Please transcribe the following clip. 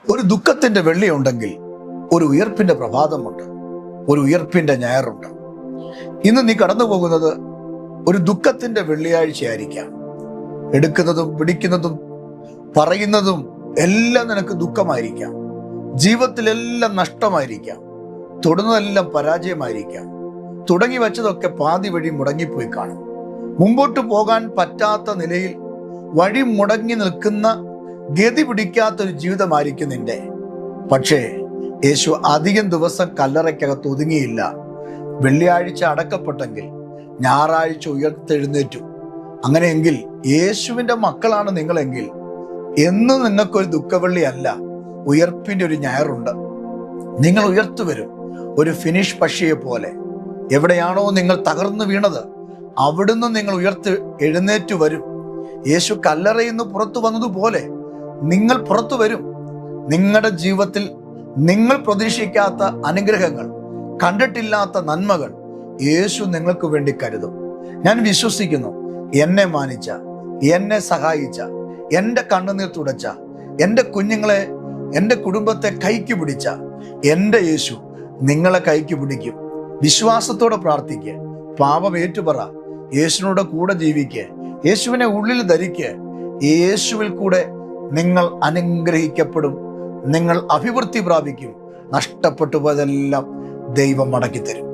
ഒരു ദുഃഖത്തിന്റെ വെള്ളിയുണ്ടെങ്കിൽ ഒരു ഉയർപ്പിന്റെ പ്രഭാതമുണ്ട്, ഒരു ഉയർപ്പിന്റെ ഞായറുണ്ട്. ഇന്ന് നീ കടന്നു പോകുന്നത് ഒരു ദുഃഖത്തിന്റെ വെള്ളിയാഴ്ചയായിരിക്കാം. എടുക്കുന്നതും പിടിക്കുന്നതും പറയുന്നതും എല്ലാം നിനക്ക് ദുഃഖമായിരിക്കാം. ജീവിതത്തിലെല്ലാം നഷ്ടമായിരിക്കാം. തൊടുന്നതെല്ലാം പരാജയമായിരിക്കാം. തുടങ്ങി വെച്ചതൊക്കെ പാതി വഴി മുടങ്ങിപ്പോയി കാണും. മുമ്പോട്ട് പോകാൻ പറ്റാത്ത നിലയിൽ വഴി മുടങ്ങി നിൽക്കുന്ന, ഗതി പിടിക്കാത്തൊരു ജീവിതമായിരിക്കും നിന്റെ. പക്ഷേ യേശു അധികം ദിവസം കല്ലറയ്ക്കകത്ത് ഒതുങ്ങിയില്ല. വെള്ളിയാഴ്ച അടക്കപ്പെട്ടെങ്കിൽ ഞായറാഴ്ച ഉയർത്തെഴുന്നേറ്റു. അങ്ങനെയെങ്കിൽ യേശുവിൻ്റെ മക്കളാണ് നിങ്ങളെങ്കിൽ എന്ന് നിങ്ങൾക്കൊരു ദുഃഖവെള്ളിയല്ല, ഉയർപ്പിൻ്റെ ഒരു ഞായറുണ്ട്. നിങ്ങൾ ഉയർത്തു വരും, ഒരു ഫിനിഷ് പക്ഷിയെ പോലെ. എവിടെയാണോ നിങ്ങൾ തകർന്നു വീണത് അവിടുന്ന് നിങ്ങൾ എഴുന്നേറ്റു വരും. യേശു കല്ലറയിൽ നിന്ന് പുറത്തു വന്നതുപോലെ നിങ്ങൾ പുറത്തു വരും. നിങ്ങളുടെ ജീവിതത്തിൽ നിങ്ങൾ പ്രതീക്ഷിക്കാത്ത അനുഗ്രഹങ്ങൾ, കണ്ടിട്ടില്ലാത്ത നന്മകൾ യേശു നിങ്ങൾക്ക് വേണ്ടി കരുതും. ഞാൻ വിശ്വസിക്കുന്നു, എന്നെ മാനിച്ച, എന്നെ സഹായിച്ച, എൻ്റെ കണ്ണുനീർ തുടച്ച, എൻ്റെ കുഞ്ഞുങ്ങളെ, എൻ്റെ കുടുംബത്തെ കൈക്ക് പിടിച്ച എൻ്റെ യേശു നിങ്ങളെ കൈക്ക് പിടിക്കും. വിശ്വാസത്തോടെ പ്രാർത്ഥിക്കുക, പാപം ഏറ്റുപറ, യേശുവിനോട് കൂടെ ജീവിക്കുക, യേശുവിനെ ഉള്ളിൽ ധരിക്കുക. യേശുവിൽ കൂടെ നിങ്ങൾ അനുഗ്രഹിക്കപ്പെടും, നിങ്ങൾ അഭിവൃദ്ധി പ്രാപിക്കും. നഷ്ടപ്പെട്ടു പോയതെല്ലാം ദൈവം മടക്കി തരും.